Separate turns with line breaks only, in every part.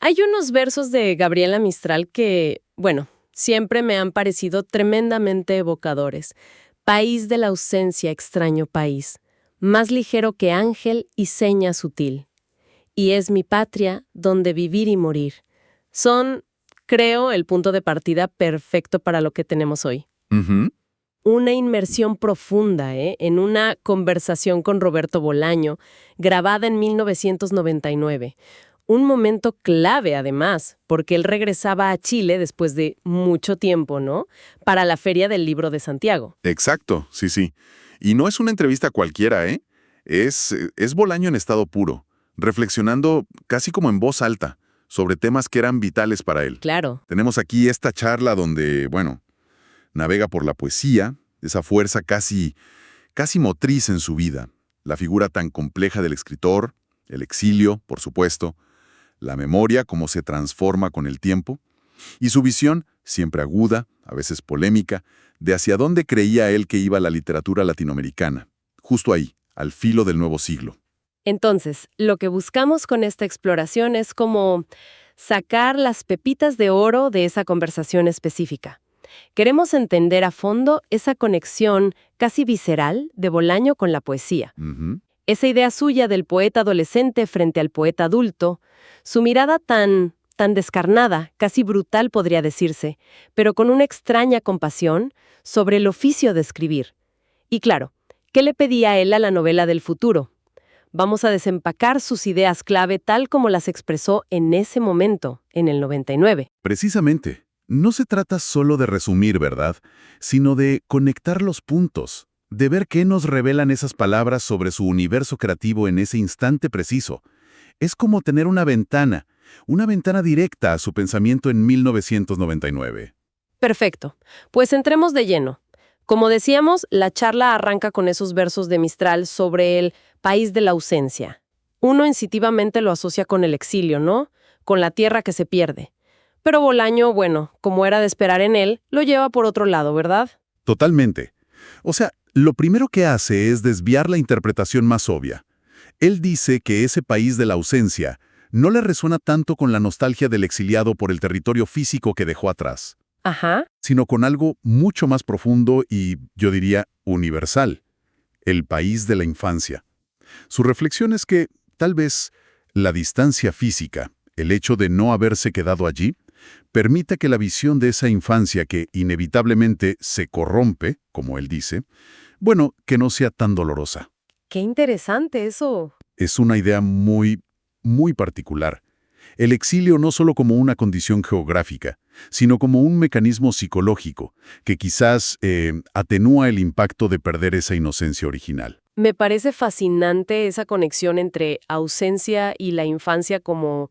Hay unos versos de Gabriela Mistral que, bueno, siempre me han parecido tremendamente evocadores. País de la ausencia, extraño país, más ligero que ángel y seña sutil. Y es mi patria donde vivir y morir. Son, creo, el punto de partida perfecto para lo que tenemos hoy.
Ujú.
Una inmersión profunda, en una conversación con Roberto Bolaño, grabada en 1999. Un momento clave, además, porque él regresaba a Chile después de mucho tiempo, ¿no? Para la Feria del Libro de Santiago.
Exacto, sí, sí. Y no es una entrevista cualquiera, ¿eh? Es Bolaño en estado puro, reflexionando casi como en voz alta sobre temas que eran vitales para él.
Claro.
Tenemos aquí esta charla donde, bueno, navega por la poesía, esa fuerza casi motriz en su vida, la figura tan compleja del escritor, el exilio, por supuesto, la memoria, cómo se transforma con el tiempo, y su visión, siempre aguda, a veces polémica, de hacia dónde creía él que iba la literatura latinoamericana, justo ahí, al filo del nuevo siglo.
Entonces, lo que buscamos con esta exploración es como sacar las pepitas de oro de esa conversación específica. Queremos entender a fondo esa conexión casi visceral de Bolaño con la poesía.
Ujú.
Esa idea suya del poeta adolescente frente al poeta adulto, su mirada tan descarnada, casi brutal podría decirse, pero con una extraña compasión sobre el oficio de escribir. Y claro, ¿qué le pedía él a la novela del futuro? Vamos a desempacar sus ideas clave tal como las expresó en ese momento, en el 99.
Precisamente, no se trata solo de resumir, ¿verdad? Sino de conectar los puntos, de ver qué nos revelan esas palabras sobre su universo creativo en ese instante preciso. Es como tener una ventana directa a su pensamiento en 1999.
Perfecto. Pues entremos de lleno. Como decíamos, la charla arranca con esos versos de Mistral sobre el país de la ausencia. Uno instintivamente lo asocia con el exilio, ¿no? Con la tierra que se pierde. Pero Bolaño, bueno, como era de esperar en él, lo lleva por otro lado, ¿verdad?
Totalmente. O sea, lo primero que hace es desviar la interpretación más obvia. Él dice que ese país de la ausencia no le resuena tanto con la nostalgia del exiliado por el territorio físico que dejó atrás,
Ajá.
sino con algo mucho más profundo y, yo diría, universal, el país de la infancia. Su reflexión es que, tal vez, la distancia física, el hecho de no haberse quedado allí, permite que la visión de esa infancia que inevitablemente se corrompe, como él dice, bueno, que no sea tan dolorosa.
Qué interesante eso.
Es una idea muy particular. El exilio no solo como una condición geográfica, sino como un mecanismo psicológico que quizás atenúa el impacto de perder esa inocencia original.
Me parece fascinante esa conexión entre ausencia y la infancia como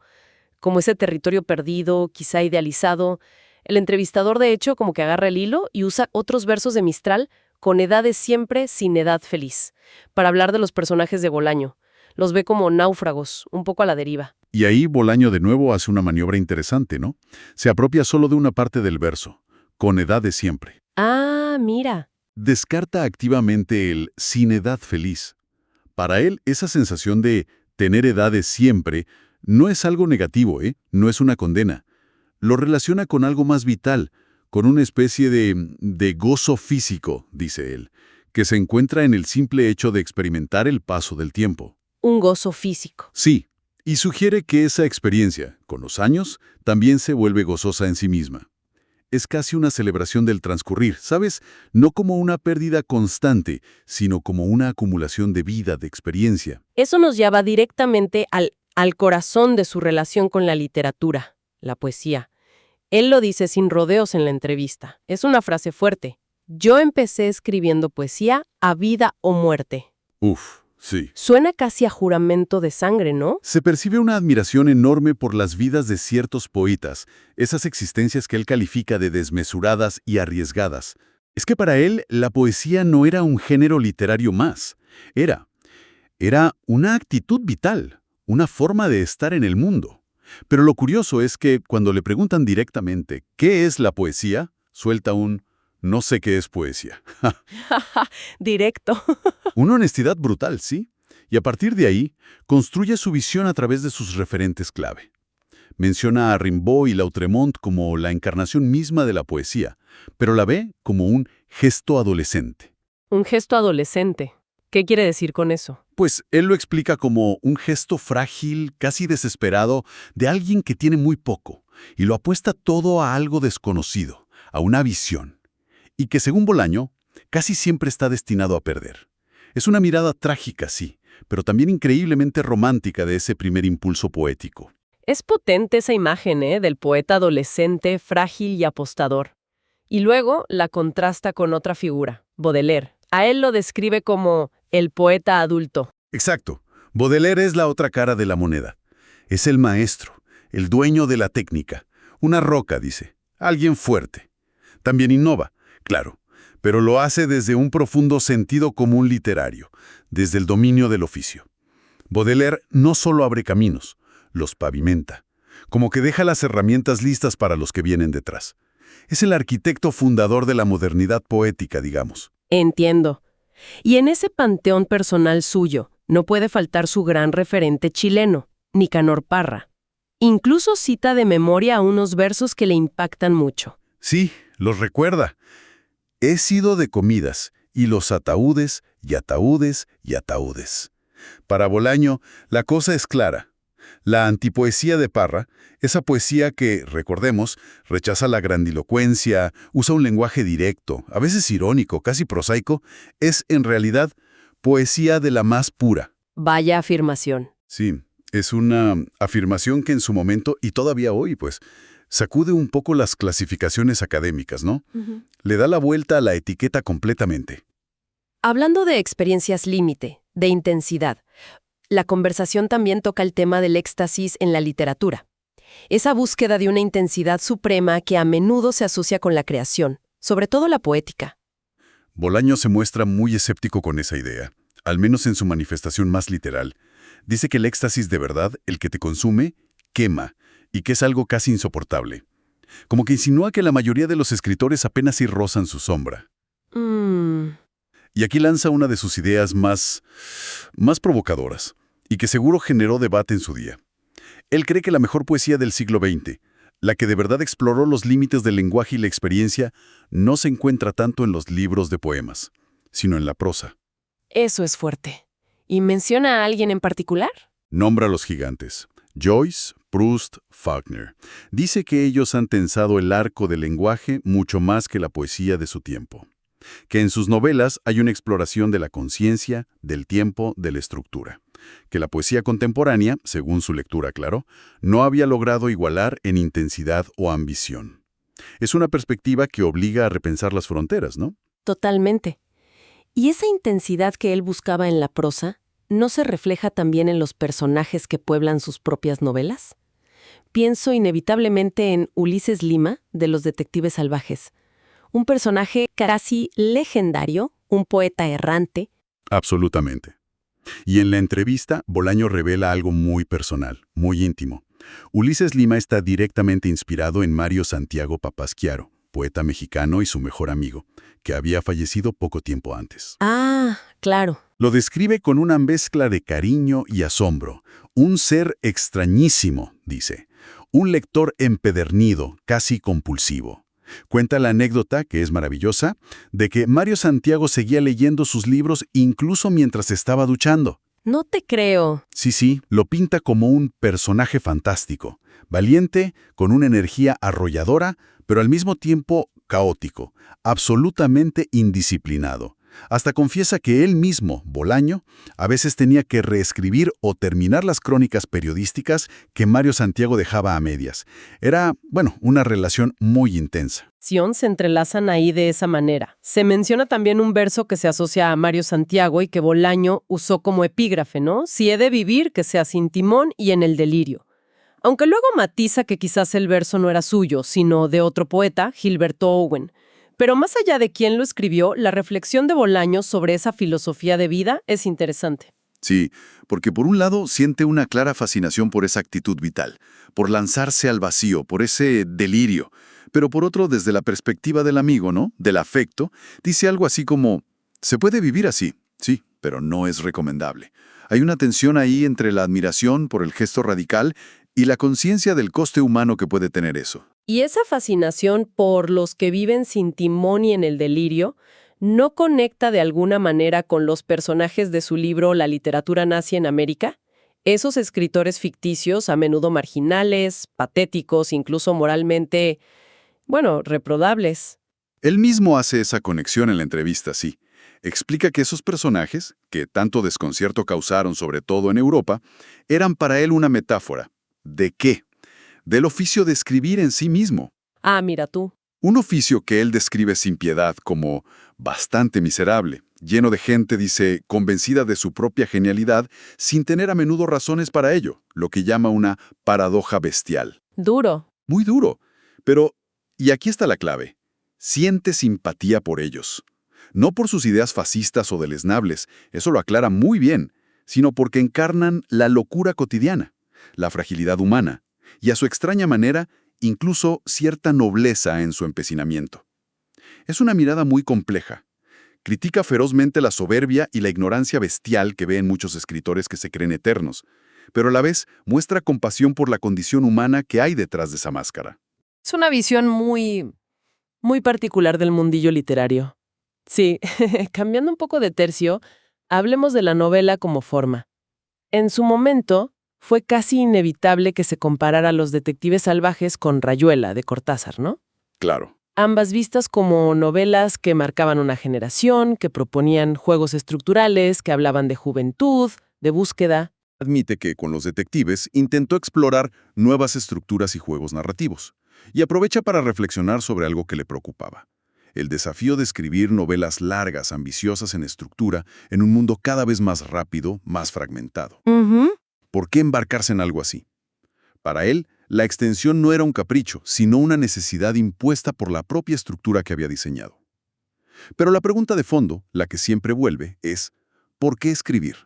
ese territorio perdido, quizá idealizado. El entrevistador, de hecho, como que agarra el hilo y usa otros versos de Mistral con edades siempre sin edad feliz, para hablar de los personajes de Bolaño. Los ve como náufragos, un poco a la deriva.
Y ahí Bolaño de nuevo hace una maniobra interesante, ¿no? Se apropia solo de una parte del verso, con edad de siempre.
Ah, mira.
Descarta activamente el sin edad feliz. Para él, esa sensación de tener edad de siempre no es algo negativo, ¿eh? No es una condena. Lo relaciona con algo más vital, con una especie de gozo físico, dice él, que se encuentra en el simple hecho de experimentar el paso del tiempo.
Un gozo físico.
Sí, y sugiere que esa experiencia, con los años, también se vuelve gozosa en sí misma. Es casi una celebración del transcurrir, ¿sabes? No como una pérdida constante, sino como una acumulación de vida, de experiencia.
Eso nos lleva directamente al corazón de su relación con la literatura, la poesía. Él lo dice sin rodeos en la entrevista. Es una frase fuerte. Yo empecé escribiendo poesía a vida o muerte.
Uf, sí.
Suena casi a juramento de sangre, ¿no?
Se percibe una admiración enorme por las vidas de ciertos poetas, esas existencias que él califica de desmesuradas y arriesgadas. Es que para él la poesía no era un género literario más, era una actitud vital, una forma de estar en el mundo. Pero lo curioso es que cuando le preguntan directamente ¿qué es la poesía?, suelta un no sé qué es poesía.
Directo.
Una honestidad brutal, ¿sí? Y a partir de ahí, construye su visión a través de sus referentes clave.
Menciona a Rimbaud y Lautréamont como la encarnación misma de la poesía, pero la ve como un gesto adolescente.
Un gesto adolescente. ¿Qué quiere decir con eso?
Pues él lo explica como un gesto frágil, casi desesperado, de alguien que tiene muy poco, y lo apuesta todo a algo desconocido, a una visión, y que según Bolaño, casi siempre está destinado a perder. Es una mirada trágica, sí, pero también increíblemente romántica de ese primer impulso poético.
Es potente esa imagen, del poeta adolescente, frágil y apostador. Y luego la contrasta con otra figura, Baudelaire. A él lo describe como el poeta adulto.
Exacto. Baudelaire es la otra cara de la moneda. Es el maestro, el dueño de la técnica. Una roca, dice. Alguien fuerte. También innova, claro, pero lo hace desde un profundo sentido común literario, desde el dominio del oficio. Baudelaire no solo abre caminos, los pavimenta, como que deja las herramientas listas para los que vienen detrás. Es el arquitecto fundador de la modernidad poética, digamos.
Entiendo. Y en ese panteón personal suyo, no puede faltar su gran referente chileno, Nicanor Parra. Incluso cita de memoria unos versos que le impactan mucho.
Sí, los recuerda. He sido de comidas, y los ataúdes, y ataúdes, y ataúdes. Para Bolaño, la cosa es clara. La antipoesía de Parra, esa poesía que, recordemos, rechaza la grandilocuencia, usa un lenguaje directo, a veces irónico, casi prosaico, es en realidad poesía de la más pura.
Vaya afirmación.
Sí, es una afirmación que en su momento, y todavía hoy, pues, sacude un poco las clasificaciones académicas, ¿no? Le da la vuelta a la etiqueta completamente.
Hablando de experiencias límite, de intensidad, la conversación también toca el tema del éxtasis en la literatura. Esa búsqueda de una intensidad suprema que a menudo se asocia con la creación, sobre todo la poética.
Bolaño se muestra muy escéptico con esa idea, al menos en su manifestación más literal. Dice que el éxtasis de verdad, el que te consume, quema, y que es algo casi insoportable. Como que insinúa que la mayoría de los escritores apenas si rozan su sombra. Y aquí lanza una de sus ideas más provocadoras, y que seguro generó debate en su día. Él cree que la mejor poesía del siglo XX, la que de verdad exploró los límites del lenguaje y la experiencia, no se encuentra tanto en los libros de poemas, sino en la prosa.
Eso es fuerte. ¿Y menciona a alguien en particular?
Nombra a los gigantes. Joyce, Proust, Faulkner. Dice que ellos han tensado el arco del lenguaje mucho más que la poesía de su tiempo. Que en sus novelas hay una exploración de la conciencia, del tiempo, de la estructura. Que la poesía contemporánea, según su lectura, claro, no había logrado igualar en intensidad o ambición. Es una perspectiva que obliga a repensar las fronteras, ¿no?
Totalmente. ¿Y esa intensidad que él buscaba en la prosa no se refleja también en los personajes que pueblan sus propias novelas? Pienso inevitablemente en Ulises Lima, de Los Detectives Salvajes. Un personaje casi legendario, un poeta errante.
Absolutamente. Y en la entrevista, Bolaño revela algo muy personal, muy íntimo. Ulises Lima está directamente inspirado en Mario Santiago Papasquiaro, poeta mexicano y su mejor amigo, que había fallecido poco tiempo antes.
Ah, claro.
Lo describe con una mezcla de cariño y asombro. Un ser extrañísimo, dice. Un lector empedernido, casi compulsivo. Cuenta la anécdota, que es maravillosa, de que Mario Santiago seguía leyendo sus libros incluso mientras estaba duchando.
No te creo.
Sí, lo pinta como un personaje fantástico, valiente, con una energía arrolladora, pero al mismo tiempo caótico, absolutamente indisciplinado. Hasta confiesa que él mismo, Bolaño, a veces tenía que reescribir o terminar las crónicas periodísticas que Mario Santiago dejaba a medias. Era, una relación muy intensa.
Se entrelazan ahí de esa manera. Se menciona también un verso que se asocia a Mario Santiago y que Bolaño usó como epígrafe, ¿no? Si he de vivir, que sea sin timón y en el delirio. Aunque luego matiza que quizás el verso no era suyo, sino de otro poeta, Gilberto Owen. Pero más allá de quién lo escribió, la reflexión de Bolaño sobre esa filosofía de vida es interesante.
Sí, porque por un lado siente una clara fascinación por esa actitud vital, por lanzarse al vacío, por ese delirio. Pero por otro, desde la perspectiva del amigo, ¿no? Del afecto, dice algo así como, se puede vivir así, sí, pero no es recomendable. Hay una tensión ahí entre la admiración por el gesto radical Y la conciencia del coste humano que puede tener eso.
Y esa fascinación por los que viven sin timón y en el delirio no conecta de alguna manera con los personajes de su libro La literatura nazi en América. Esos escritores ficticios, a menudo marginales, patéticos, incluso moralmente, reprobables.
Él mismo hace esa conexión en la entrevista, sí. Explica que esos personajes, que tanto desconcierto causaron sobre todo en Europa, eran para él una metáfora. ¿De qué? Del oficio de escribir en sí mismo.
Ah, mira tú.
Un oficio que él describe sin piedad como bastante miserable, lleno de gente, dice, convencida de su propia genialidad, sin tener a menudo razones para ello, lo que llama una paradoja bestial.
Duro.
Muy duro. Pero, y aquí está la clave, siente simpatía por ellos. No por sus ideas fascistas o deleznables, eso lo aclara muy bien, sino porque encarnan la locura cotidiana, la fragilidad humana, y a su extraña manera, incluso cierta nobleza en su empecinamiento. Es una mirada muy compleja. Critica ferozmente la soberbia y la ignorancia bestial que ve en muchos escritores que se creen eternos, pero a la vez muestra compasión por la condición humana que hay detrás de esa máscara.
Es una visión muy particular del mundillo literario. Sí, cambiando un poco de tercio, hablemos de la novela como forma. En su momento, fue casi inevitable que se comparara a Los detectives salvajes con Rayuela, de Cortázar, ¿no?
Claro.
Ambas vistas como novelas que marcaban una generación, que proponían juegos estructurales, que hablaban de juventud, de búsqueda.
Admite que con Los detectives intentó explorar nuevas estructuras y juegos narrativos, y aprovecha para reflexionar sobre algo que le preocupaba. El desafío de escribir novelas largas, ambiciosas en estructura, en un mundo cada vez más rápido, más fragmentado. ¿Por qué embarcarse en algo así? Para él, la extensión no era un capricho, sino una necesidad impuesta por la propia estructura que había diseñado. Pero la pregunta de fondo, la que siempre vuelve, es ¿por qué escribir?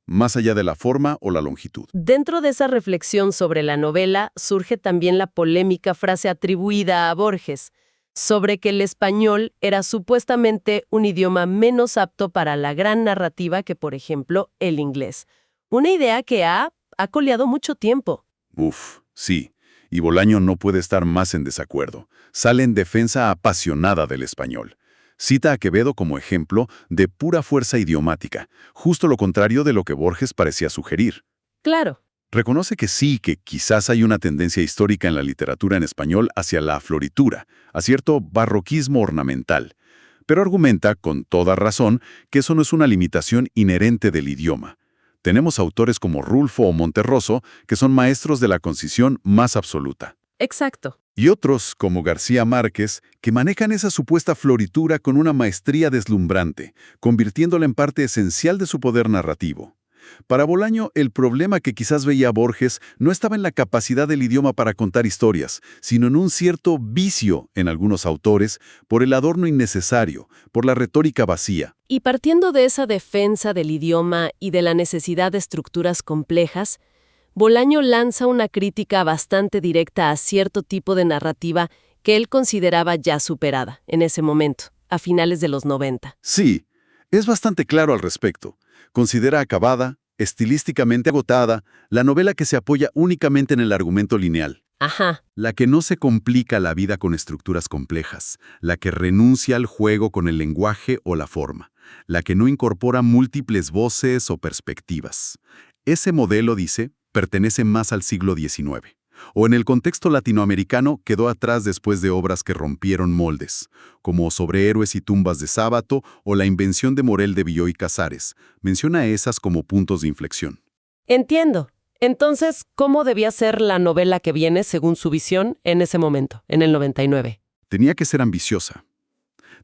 Más allá de la forma o la longitud.
Dentro de esa reflexión sobre la novela surge también la polémica frase atribuida a Borges sobre que el español era supuestamente un idioma menos apto para la gran narrativa que, por ejemplo, el inglés. Una idea que ha coleado mucho tiempo.
Sí. Y Bolaño no puede estar más en desacuerdo. Sale en defensa apasionada del español. Cita a Quevedo como ejemplo de pura fuerza idiomática, justo lo contrario de lo que Borges parecía sugerir.
Claro.
Reconoce que sí, que quizás hay una tendencia histórica en la literatura en español hacia la floritura, a cierto barroquismo ornamental, pero argumenta, con toda razón, que eso no es una limitación inherente del idioma. Tenemos autores como Rulfo o Monterroso, que son maestros de la concisión más absoluta.
Exacto.
Y otros, como García Márquez, que manejan esa supuesta floritura con una maestría deslumbrante, convirtiéndola en parte esencial de su poder narrativo. Para Bolaño, el problema que quizás veía Borges no estaba en la capacidad del idioma para contar historias, sino en un cierto vicio en algunos autores por el adorno innecesario, por la retórica vacía.
Y partiendo de esa defensa del idioma y de la necesidad de estructuras complejas, Bolaño lanza una crítica bastante directa a cierto tipo de narrativa que él consideraba ya superada en ese momento, a finales de los 90.
Sí, es bastante claro al respecto. Considera acabada, estilísticamente agotada, la novela que se apoya únicamente en el argumento lineal.
Ajá.
La que no se complica la vida con estructuras complejas, la que renuncia al juego con el lenguaje o la forma, la que no incorpora múltiples voces o perspectivas. Ese modelo, dice, pertenece más al siglo XIX. O en el contexto latinoamericano quedó atrás después de obras que rompieron moldes, como Sobre héroes y tumbas de Sábato o La invención de Morel de Bioy Casares. Menciona esas como puntos de inflexión.
Entiendo. Entonces, ¿cómo debía ser la novela que viene según su visión en ese momento, en el 99?
Tenía que ser ambiciosa.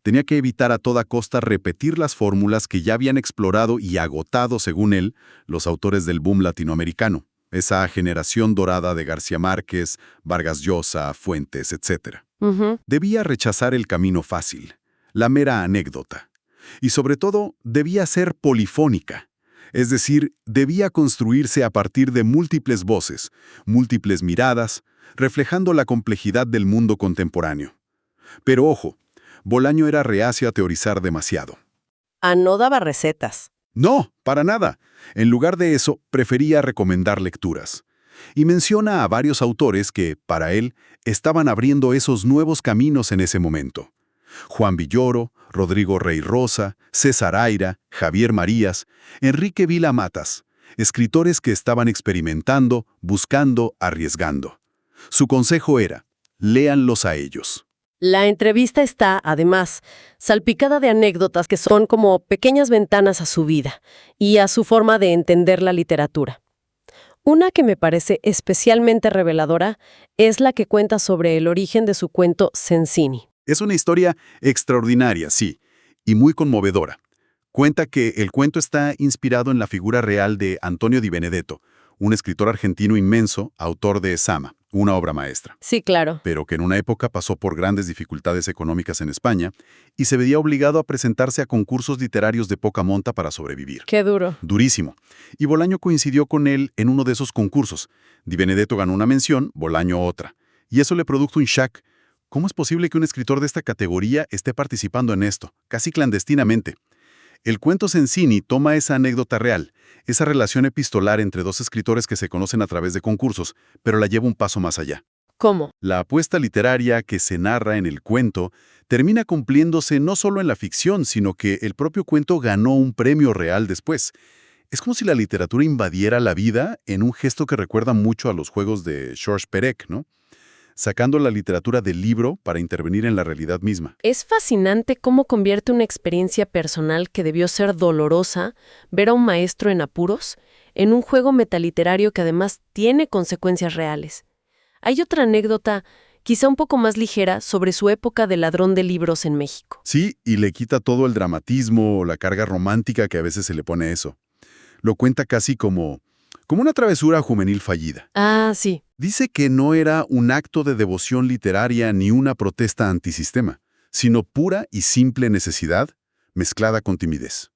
Tenía que evitar a toda costa repetir las fórmulas que ya habían explorado y agotado, según él, los autores del boom latinoamericano. Esa generación dorada de García Márquez, Vargas Llosa, Fuentes, etc. Debía rechazar el camino fácil, la mera anécdota. Y sobre todo, debía ser polifónica. Es decir, debía construirse a partir de múltiples voces, múltiples miradas, reflejando la complejidad del mundo contemporáneo. Pero ojo, Bolaño era reacio a teorizar demasiado.
No daba recetas.
No, para nada. En lugar de eso, prefería recomendar lecturas.
y menciona a varios autores que, para él, estaban abriendo esos nuevos caminos en ese momento. Juan Villoro, Rodrigo Rey Rosa, César Aira, Javier Marías, Enrique Vila Matas, escritores que estaban experimentando, buscando, arriesgando. Su consejo era, léanlos a ellos.
La entrevista está, además, salpicada de anécdotas que son como pequeñas ventanas a su vida y a su forma de entender la literatura. Una que me parece especialmente reveladora es la que cuenta sobre el origen de su cuento Sensini.
Es una historia extraordinaria, sí, y muy conmovedora. Cuenta que el cuento está inspirado en la figura real de Antonio Di Benedetto, un escritor argentino inmenso, autor de Sama, una obra maestra.
Sí, claro.
Pero que en una época pasó por grandes dificultades económicas en España y se veía obligado a presentarse a concursos literarios de poca monta para sobrevivir.
Qué duro.
Durísimo. Y Bolaño coincidió con él en uno de esos concursos. Di Benedetto ganó una mención, Bolaño otra. Y eso le produjo un shock. ¿Cómo es posible que un escritor de esta categoría esté participando en esto, casi clandestinamente? El cuento Sensini toma esa anécdota real, esa relación epistolar entre dos escritores que se conocen a través de concursos, pero la lleva un paso más allá.
¿Cómo?
La apuesta literaria que se narra en el cuento termina cumpliéndose no solo en la ficción, sino que el propio cuento ganó un premio real después. Es como si la literatura invadiera la vida en un gesto que recuerda mucho a los juegos de Georges Perec, ¿no? Sacando la literatura del libro para intervenir en la realidad misma.
Es fascinante cómo convierte una experiencia personal que debió ser dolorosa, ver a un maestro en apuros, en un juego metaliterario que además tiene consecuencias reales. Hay otra anécdota, quizá un poco más ligera, sobre su época de ladrón de libros en México.
Sí, y le quita todo el dramatismo o la carga romántica que a veces se le pone a eso. Lo cuenta casi como una travesura juvenil fallida.
Ah, sí.
Dice que no era un acto de devoción literaria ni una protesta antisistema, sino pura y simple necesidad mezclada con timidez.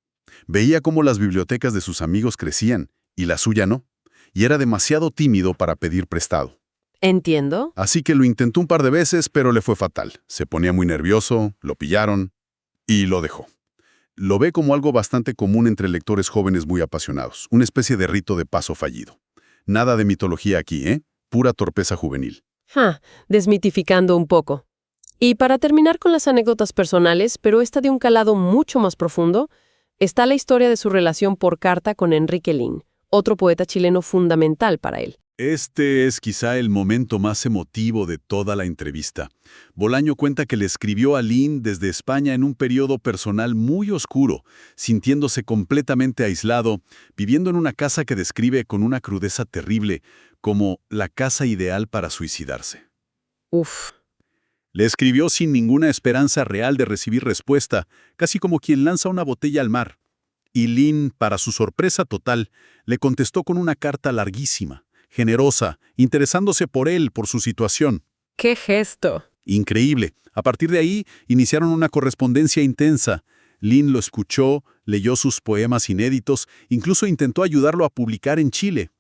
Veía cómo las bibliotecas de sus amigos crecían y la suya no, y era demasiado tímido para pedir prestado.
Entiendo.
Así que lo intentó un par de veces, pero le fue fatal. Se ponía muy nervioso, lo pillaron y lo dejó. Lo ve como algo bastante común entre lectores jóvenes muy apasionados, una especie de rito de paso fallido. Nada de mitología aquí, ¿eh? Pura torpeza juvenil.
Desmitificando un poco. Y para terminar con las anécdotas personales, pero esta de un calado mucho más profundo, está la historia de su relación por carta con Enrique Lihn, otro poeta chileno fundamental para él.
Este es quizá el momento más emotivo de toda la entrevista. Bolaño cuenta que le escribió a Lihn desde España en un periodo personal muy oscuro, sintiéndose completamente aislado, viviendo en una casa que describe con una crudeza terrible, como la casa ideal para suicidarse.
Uf.
Le escribió sin ninguna esperanza real de recibir respuesta, casi como quien lanza una botella al mar. Y Lihn, para su sorpresa total, le contestó con una carta larguísima, generosa, interesándose por él, por su situación.
¡Qué gesto!
Increíble. A partir de ahí, iniciaron una correspondencia intensa. Lihn lo escuchó, leyó sus poemas inéditos, incluso intentó ayudarlo a publicar en Chile.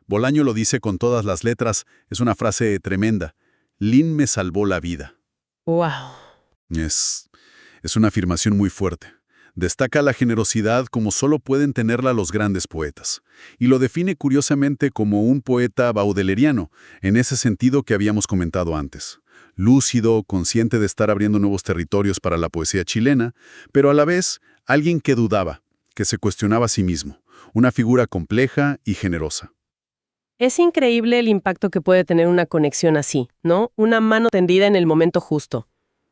Bolaño lo dice con todas las letras, es una frase tremenda. Lihn me salvó la vida.
¡Wow!
Es una afirmación muy fuerte. Destaca la generosidad como solo pueden tenerla los grandes poetas, y lo define curiosamente como un poeta baudeleriano, en ese sentido que habíamos comentado antes. Lúcido, consciente de estar abriendo nuevos territorios para la poesía chilena, pero a la vez alguien que dudaba, que se cuestionaba a sí mismo, una figura compleja y generosa.
Es increíble el impacto que puede tener una conexión así, ¿no? Una mano tendida en el momento justo.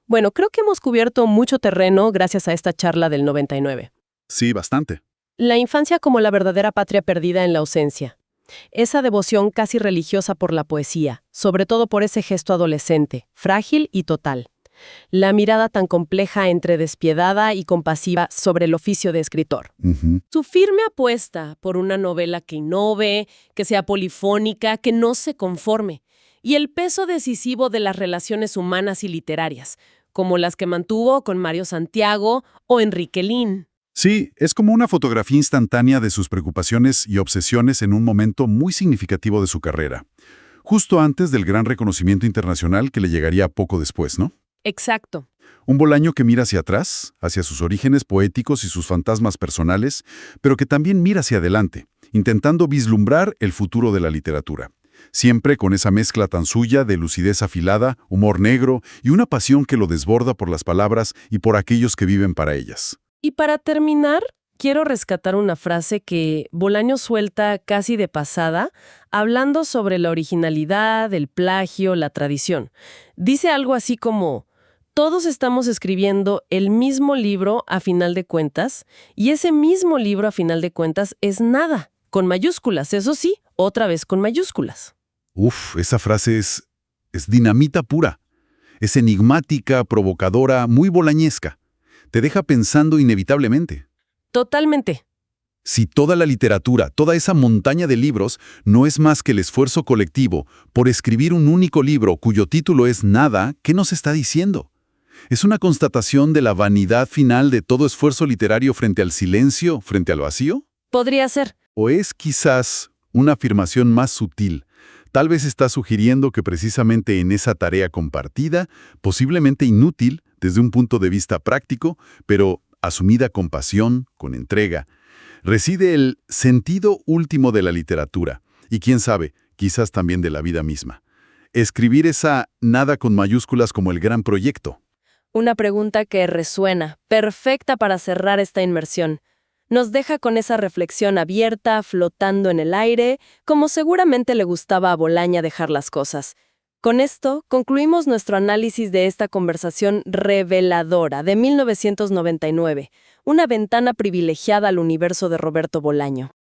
Bueno, creo que hemos cubierto mucho terreno gracias a esta charla del 99.
Sí, bastante.
La infancia como la verdadera patria perdida en la ausencia. Esa devoción casi religiosa por la poesía, sobre todo por ese gesto adolescente, frágil y total. La mirada tan compleja entre despiadada y compasiva sobre el oficio de escritor. Su firme apuesta por una novela que innove, que sea polifónica, que no se conforme. Y el peso decisivo de las relaciones humanas y literarias, como las que mantuvo con Mario Santiago o Enrique Lihn.
Sí, es como una fotografía instantánea de sus preocupaciones y obsesiones en un momento muy significativo de su carrera, justo antes del gran reconocimiento internacional que le llegaría poco después, ¿no?
Exacto.
Un Bolaño que mira hacia atrás, hacia sus orígenes poéticos y sus fantasmas personales, pero que también mira hacia adelante, intentando vislumbrar el futuro de la literatura. Siempre con esa mezcla tan suya de lucidez afilada, humor negro y una pasión que lo desborda por las palabras y por aquellos que viven para ellas.
Y para terminar, quiero rescatar una frase que Bolaño suelta casi de pasada, hablando sobre la originalidad, el plagio, la tradición. Dice algo así como: todos estamos escribiendo el mismo libro a final de cuentas, y ese mismo libro a final de cuentas es nada, con mayúsculas, eso sí, otra vez con mayúsculas.
Uf, esa frase es dinamita pura. Es enigmática, provocadora, muy bolañesca. Te deja pensando inevitablemente.
Totalmente.
Si toda la literatura, toda esa montaña de libros, no es más que el esfuerzo colectivo por escribir un único libro cuyo título es nada, ¿qué nos está diciendo? ¿Es una constatación de la vanidad final de todo esfuerzo literario frente al silencio, frente al vacío?
Podría ser.
¿O es quizás una afirmación más sutil? Tal vez está sugiriendo que precisamente en esa tarea compartida, posiblemente inútil desde un punto de vista práctico, pero asumida con pasión, con entrega, reside el sentido último de la literatura, y quién sabe, quizás también de la vida misma. Escribir esa nada con mayúsculas como el gran proyecto.
Una pregunta que resuena, perfecta para cerrar esta inmersión. Nos deja con esa reflexión abierta, flotando en el aire, como seguramente le gustaba a Bolaño dejar las cosas. Con esto, concluimos nuestro análisis de esta conversación reveladora de 1999, una ventana privilegiada al universo de Roberto Bolaño.